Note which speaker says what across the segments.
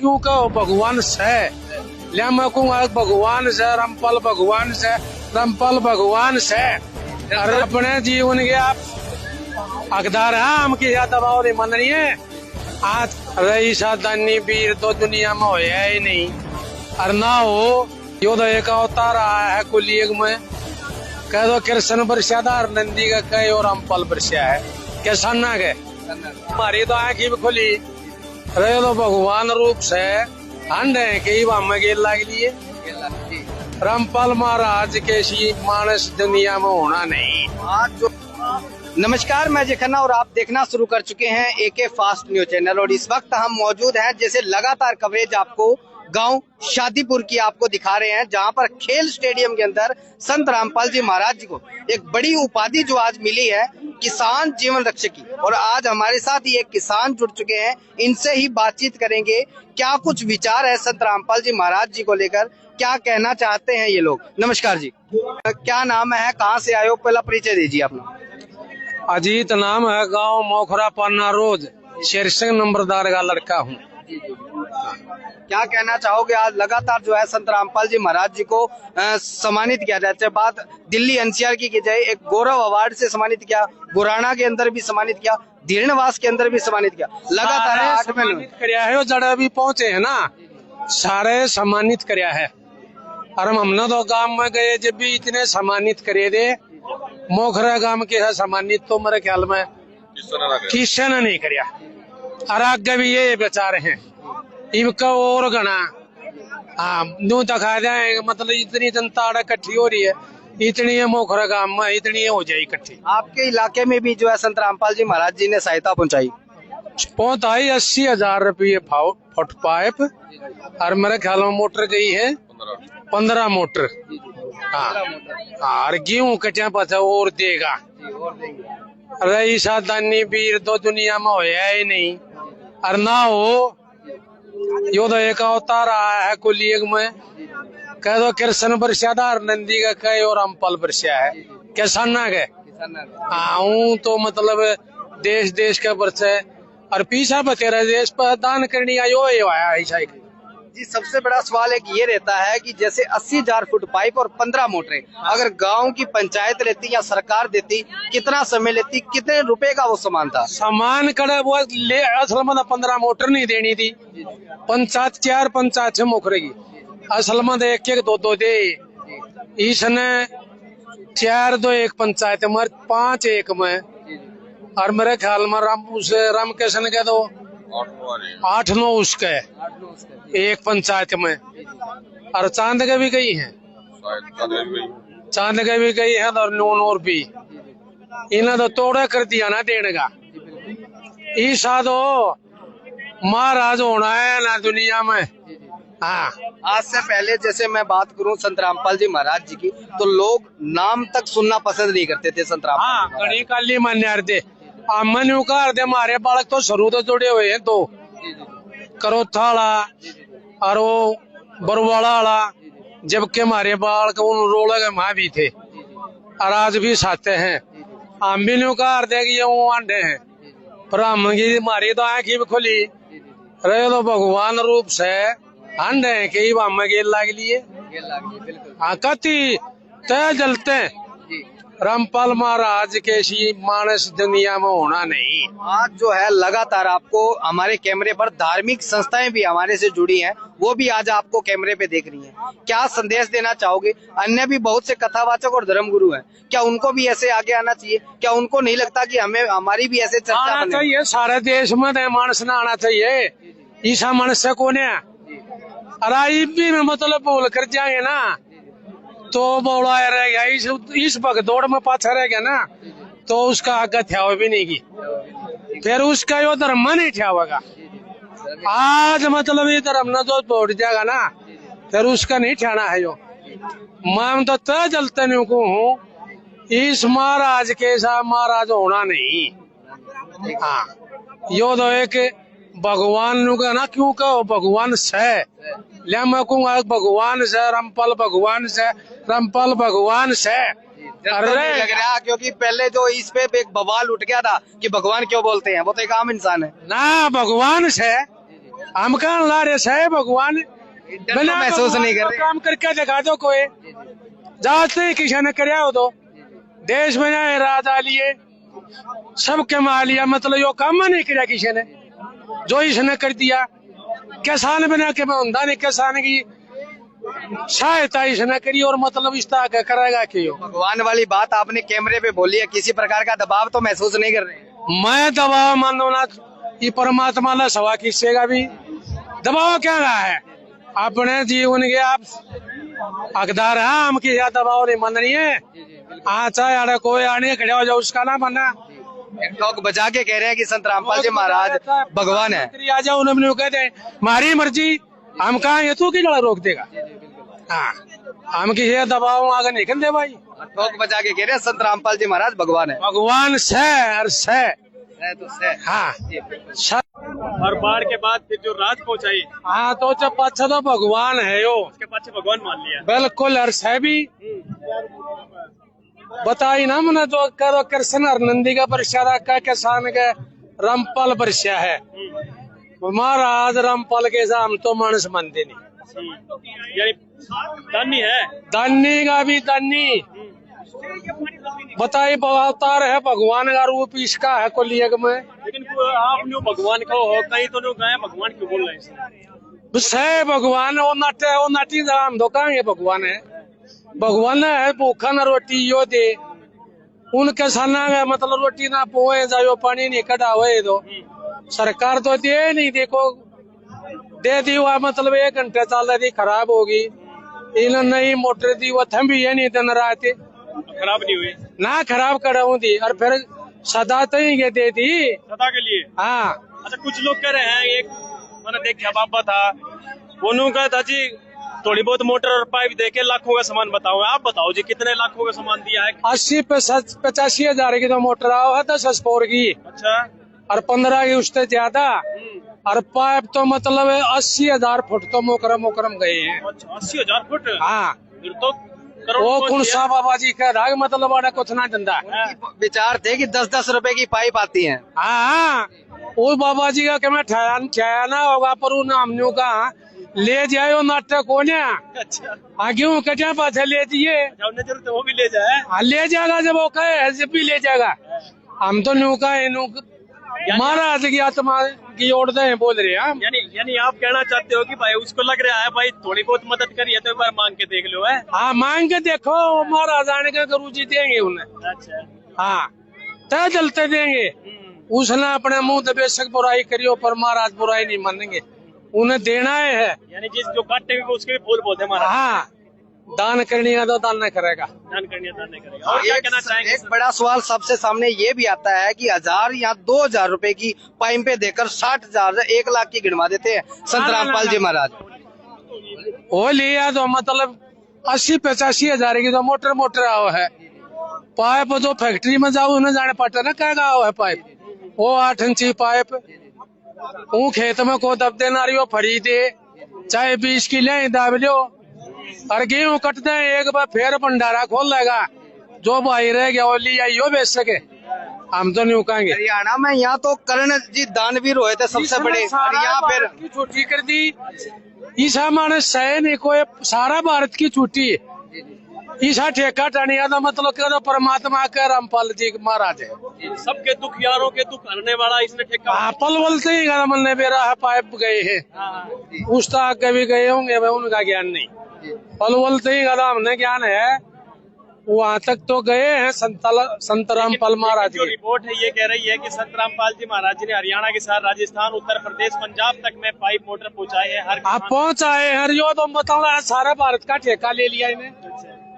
Speaker 1: क्यों कहो भगवान से लिया मैं कहूँगा भगवान से रामपाल भगवान से रामपाल भगवान से। अरे अपने जीवन के आप हकदार है, हम किसी दबाव नहीं मन रही है। आज रईसा दानी वीर तो दुनिया में होया ही नहीं, और ना हो यो तो एक अवतार आया है कुलयुग में। कह दो कृष्ण बरसादार नंदी का कहे और रामपाल बरसा है कैसा ना के हमारी तो आँख भी खुली रहे तो भगवान रूप से हंड है कई बाम गेल लाग लिए। रामपाल महाराज के सी मानस दुनिया में होना नहीं।
Speaker 2: नमस्कार, मैं जखन्ना और आप देखना शुरू कर चुके हैं एके फास्ट न्यूज चैनल। और इस वक्त हम मौजूद हैं, जैसे लगातार कवरेज आपको गांव शादीपुर की आपको दिखा रहे हैं, जहां पर खेल स्टेडियम के अंदर संत रामपाल जी महाराज जी को एक बड़ी उपाधि जो आज मिली है किसान जीवन रक्षक की। और आज हमारे साथ ही एक किसान जुड़ चुके हैं, इनसे ही बातचीत करेंगे क्या कुछ विचार है संत रामपाल जी महाराज जी को लेकर, क्या कहना चाहते हैं ये लोग। नमस्कार जी, क्या नाम है, कहाँ से आए हो, पहला परिचय दीजिए अपना।
Speaker 1: अजीत नाम है, गांव मोखरा पाना रोज, शेरसिंह नंबरदार का लड़का हूँ।
Speaker 2: क्या कहना चाहोगे, आज लगातार जो है संत रामपाल जी महाराज जी को सम्मानित किया जाए, चाहे बात दिल्ली एनसीआर की जाए, एक गौरव अवार्ड से सम्मानित किया, गुराना के अंदर भी सम्मानित किया, धीरणवास के अंदर भी सम्मानित किया, लगातार 8 महीने
Speaker 1: कराया है। जड़ा भी पहुंचे है ना, सारे सम्मानित कराया है। और हमने तो गांव में गए जब भी इतने सम्मानित करे दे, मोखरा गांव के है सम्मानित तो मेरे ख्याल में किसी ने नहीं कराया। और आगे भी ये बेचारे हैं इनका और गना। हाँ न्यू दिखा जाए, मतलब इतनी जनता इकट्ठी हो रही है, इतनी है मोखरा गांव में, इतनी हो जाए इकट्ठी।
Speaker 2: आपके इलाके में भी जो है संत रामपाल जी महाराज जी ने सहायता पहुंचाई।
Speaker 1: 80,000 रुपये फुट पाइप, और मेरे ख्याल में मोटर गई है 15 मोटर। हाँ और गेहूं कचा पचा और देगा। रईसा दानी वीर तो दुनिया में होया ही नहीं, और ना हो यो तो एक अवतार आया है कुलयुग में। कह दो कृष्ण बरसादार नंदी का कहे और रामपाल बरसा है कैसा ना के। हाँ तो मतलब देश देश का बरसा है, और पीछा बतेरा देश पर दान करनी यो आया ऐसा
Speaker 2: जी। सबसे बड़ा सवाल एक ये रहता है कि जैसे 80,000 फुट पाइप और 15 मोटरें अगर गांव की पंचायत लेती या सरकार देती, कितना समय लेती, कितने रुपए का वो सामान था? सामान
Speaker 1: करे वो ले असल में 15 मोटर नहीं देनी थी, पंचायत 4 पंचायत 6 मोखरे की, असल में 1-1 2-2 दे। इसने 4 2 1 पंचायत में 5 1 में, और मेरे ख्याल में राम किशन के तो 8 9 उसके एक पंचायत में, और चांद के भी गई है, चांद के भी गई है, और नून और भी इन्हें तो तोड़ा कर दिया ना देने का। ईसा तो महाराज होना है ना दुनिया में। हाँ
Speaker 2: आज से पहले जैसे मैं बात करूं संत रामपाल जी महाराज जी की, तो लोग नाम तक सुनना पसंद नहीं करते थे संत रामपाल।
Speaker 1: हाँ कड़ी काली मान्यार दे अमन उकार दे, हमारे बालक तो शुरू तो जुड़े हुए हैं, तो करोथा वाला और वो बरवाड़ा वाला, जबकि हमारे बाल को उन रोड़ा के माँ भी थे, और आज भी साथे हैं। हम भी न्यू कार दे ये वो अंडे हैं, पर हम की हमारी तो आँख भी खुली रहे तो भगवान रूप से हंड है कई बाम गेल लाग लिए। हाँ कति तय जलते हैं, रामपाल महाराज के सी मानस दुनिया में होना नहीं।
Speaker 2: आज जो है लगातार आपको हमारे कैमरे पर धार्मिक संस्थाएं भी हमारे से जुड़ी हैं, वो भी आज आपको कैमरे पे देख रही हैं। क्या संदेश देना चाहोगे? अन्य भी बहुत से कथावाचक और धर्मगुरु हैं, क्या उनको भी ऐसे आगे आना चाहिए? क्या उनको नहीं लगता कि हमें हमारी भी ऐसे चर्चा
Speaker 1: आना चाहिए? सारे देश में मानस न आना चाहिए, ईसा मानस से कौन है? अरे भी में मतलब बोल कर जाए ना तो बोला रह गया, इस भगदौड़ में पाछा रह गया ना, तो उसका आगे थ्या भी नहीं की, फिर उसका यो धर्म नहीं थ्या होगा। आज मतलब ये धर्म न जो तोड़ जाएगा ना, फिर उसका नहीं ठहना है। यो मैं तो तय जलते नहीं को हूँ, इस महाराज के साथ महाराज होना नहीं। हाँ यो तो एक भगवान का ना, क्यों कहो भगवान से लिया मैं कहूँगा भगवान से रामपाल भगवान से रामपाल भगवान से।
Speaker 2: अरे लग रहा, क्योंकि पहले जो इस पे एक बवाल उठ गया था कि भगवान क्यों बोलते हैं, वो तो एक आम इंसान है
Speaker 1: ना, भगवान से हम कहाँ ला रहे सहे भगवान,
Speaker 2: डर तो महसूस नहीं कर रहे।
Speaker 1: काम करके दिखा दो कोई, जाते किसी ने कराया हो तो देश में ना राज आ लिए सबके मार लिया, मतलब यो काम नहीं किया किसी ने, जो इसने कर दिया। किसान बना के बंदा नहीं, किसान की सहायता इसने करी और मतलब इस तरह का करेगा क्यों।
Speaker 2: भगवान वाली बात आपने कैमरे पे बोली है, किसी प्रकार का दबाव तो महसूस नहीं कर रहे?
Speaker 1: मैं दबाव मानो ना, ये परमात्मा ना सवा किसेगा भी दबाव क्या रहा है, अपने जीवन के आप हकदार है, हम की दबाव नहीं मान रही है। चाहे कोई आने खड़ा हो जाओ उसका ना मानना।
Speaker 2: एक ठोक बजा के कह रहे हैं कि संत रामपाल जी महाराज भगवान है।
Speaker 1: आ जाओ उन्होंने कहते हैं हमारी मर्जी, हम कहा ये तू की लड़ा रोक देगा। हाँ, हम की दबाव आगे नहीं कर दे भाई।
Speaker 2: ठोक बजा के कह रहे हैं संत रामपाल जी महाराज भगवान है।
Speaker 1: भगवान से और से
Speaker 2: तो से।
Speaker 1: हाँ,
Speaker 3: और बाढ़ के बाद फिर जो राज पहुंचाई,
Speaker 1: हाँ तो जब पाछा तो भगवान है यो,
Speaker 3: उसके पाछे भगवान मान लिया।
Speaker 1: बिल्कुल अर्श है भी बताई ना मैंने तो करो कृष्ण और नंदी का परिश्या का किसान के रामपाल परिश्या है। महाराज रामपाल के हम तो मानस मानते नहीं,
Speaker 3: यानी दानी है,
Speaker 1: दानी का भी दानी बताई अवतार है, भगवान का रूप इसका है कोलियग में।
Speaker 3: लेकिन आप न्यू भगवान को हो, कहीं तो न्यू गए भगवान क्यों बोल रहे हैं?
Speaker 1: भगवान वो नाटी हम तो कहेंगे भगवान है, भगवान है भूखा न रोटी यो दे, उन किसाना का मतलब रोटी ना पोए जाओ पानी नहीं कटा हुए तो सरकार तो दे नहीं, देखो दे दी हुआ मतलब 1 घंटे चल रही खराब होगी, इन नई मोटर दी वो थम्बी है नहीं दिन रात
Speaker 3: खराब नहीं हुई
Speaker 1: ना, खराब कराऊ दी और फिर सदा तो ही दे दी
Speaker 3: सदा के लिए।
Speaker 1: हाँ,
Speaker 3: अच्छा कुछ लोग कह रहे हैं, एक मैंने देखा बाबा था उन्होंने कहा था जी थोड़ी बहुत मोटर और पाइप देके लाखों का सामान बताओ। आप बताओ जी कितने लाखों का सामान दिया है?
Speaker 1: 80-85 हजार की तो मोटर आओ है 10 स्पोर की।
Speaker 3: अच्छा,
Speaker 1: और 15 की उससे ज्यादा, और पाइप तो मतलब 80,000 फुट तो मोकरम गए हैं।
Speaker 3: अच्छा 80,000 फुट?
Speaker 1: हाँ,
Speaker 3: फिर तो
Speaker 1: वो कौन सा बाबा जी का राग मतलब बड़ा कुछ ना धंधा।
Speaker 2: विचार थे कि 10-10 रुपए की पाइप आती है।
Speaker 1: हाँ, वो बाबा जी का मैं ठहरा ना होगा, पर उन्हें हमने कहा ले जाए नाटक को ना।
Speaker 3: अच्छा,
Speaker 1: आगे कटिया पाथे ले दिए,
Speaker 3: जरूरत वो भी ले जाए।
Speaker 1: ले जाएगा जब वो कहे जब भी ले जाएगा। हम तो न्यू का महाराज की आत्मा की ओर दे बोल रहे हैं।
Speaker 3: यानी आप कहना चाहते हो कि भाई उसको लग रहा है भाई थोड़ी बहुत मदद करिए तो एक बार मांग के देख लो है।
Speaker 1: हाँ, मांग के देखो, महाराज आने के गुरु जी देंगे उन्हें।
Speaker 3: अच्छा,
Speaker 1: हाँ, तय जलते देंगे। उसने अपने मुंह से बेशक बुराई करियो, पर महाराज बुराई नहीं मानेंगे, उन्हें देना है।
Speaker 3: यानी जिस जो काटेंगे उसके भी फूल पौधे महाराज।
Speaker 1: हाँ, दान करनी है तो दान नहीं करेगा,
Speaker 3: दान नहीं करेगा। और क्या कहना चाहेंगे?
Speaker 2: एक बड़ा सवाल सबसे सामने ये भी आता है कि 1000 या 2000 रुपए की पाइपें देकर 60,000 से 1 लाख की गिनवा देते हैं संत रामपाल जी महाराज।
Speaker 1: वो लिया तो मतलब 80-85 हजार की तो मोटर आओ है। पाइप जो फैक्ट्री में जाओ उन्हें जाने पड़ता ना क्या आओ है पाइप, वो 8 इंची पाइप वो खेत में को दब देना रही हो फरी दे, चाहे 20 की ले दाब लो, और गेहूं कट दे एक बार फिर भंडारा खोल लेगा, जो भाई रह गया वो लिया यो बेच सके। हम तो नहीं कहेंगे।
Speaker 2: हरियाणा में यहाँ तो कर्ण जी दानवीर हुए थे सबसे बड़े, और यहाँ फिर
Speaker 1: की छुट्टी कर दी। ईसा मानस सह नहीं कोई, सारा भारत की छुट्टी। ईसा ठेका टानिया था मतलब क्या, परमात्मा का रामपाल जी महाराज है।
Speaker 3: सबके दुख यारों के दुख हरने वाला इसने ठेका।
Speaker 1: पल बोलते ही मन ने बेरा है पाइप गए हैं, उस तक कभी गए होंगे उनका ज्ञान नहीं। पल बोलते ही हमने ज्ञान है, वहाँ तक तो गए हैं संत रामपाल महाराज।
Speaker 3: जो रिपोर्ट है ये कह रही है कि संत रामपाल जी महाराज जी ने हरियाणा के साथ राजस्थान, उत्तर प्रदेश, पंजाब तक में पाइप मोटर पहुँचाए हैं। हर
Speaker 1: आप पहुँचाए हैं यो तो बताओ, सारा भारत का ठेका ले लिया इन्हें,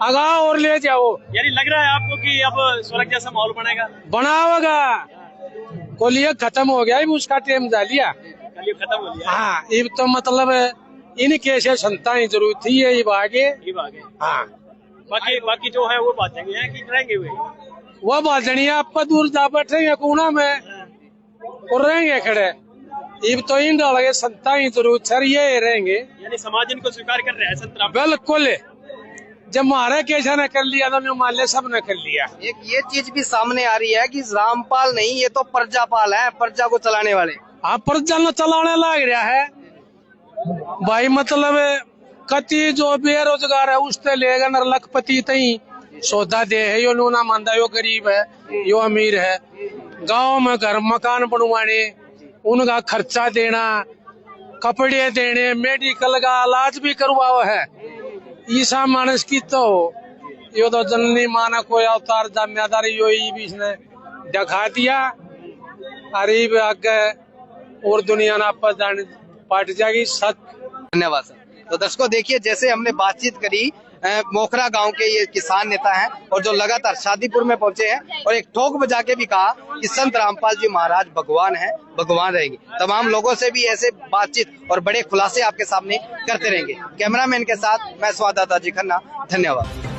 Speaker 1: आगा और ले जाओ।
Speaker 3: यानी लग रहा है आपको कि अब स्वर्ग जैसा माहौल बनेगा?
Speaker 1: बनाओगा, कोलिया खत्म हो गया उसका टाइम जा लिया,
Speaker 3: कल खत्म हो गया।
Speaker 1: हाँ, ये तो मतलब इनके से संता ही जरूरत थी ये आगे। हाँ,
Speaker 3: बाकी जो है वो बातेंगे हैं कि रहेंगे
Speaker 1: वो बाजनी आप दूर जा बैठेंगे कोना में और रहेंगे खड़े, ये तो इन डालेंगे संता ही जरूरत सर ये रहेंगे।
Speaker 3: यानी समाज इनको स्वीकार कर रहा है संत रामपाल।
Speaker 1: बिल्कुल, जब हमारे कैसा न कर लिया तो मान ले सब न कर लिया।
Speaker 2: एक ये चीज भी सामने आ रही है कि रामपाल नहीं, ये तो प्रजापाल है, प्रजा को चलाने वाले।
Speaker 1: आप प्रजन चलाने लग रहा है भाई। मतलब कति जो बेरोजगार है उससे लेगा न लखपति तई सौदा दे है। यो नूना मानदा यो गरीब है यो अमीर है। गांव में घर मकान बनवाने, उनका खर्चा देना, कपड़े देने, मेडिकल का इलाज भी करवाओ है। ईसा मानस की तो यो तो जननी माना कोई अवतार जिम्मेदारी यो भी इसने दिखा दिया। अरे आगे और दुनिया ना पाट जाएगी सच।
Speaker 2: धन्यवाद सर। तो दर्शकों देखिए, जैसे हमने बातचीत करी मोखरा गांव के ये किसान नेता हैं और जो लगातार शादीपुर में पहुंचे हैं और एक ठोक बजा के भी कहा कि संत रामपाल जी महाराज भगवान है, भगवान रहेंगे। तमाम लोगों से भी ऐसे बातचीत और बड़े खुलासे आपके सामने करते रहेंगे। कैमरामैन के साथ मैं स्वादाता जी खन्ना, धन्यवाद।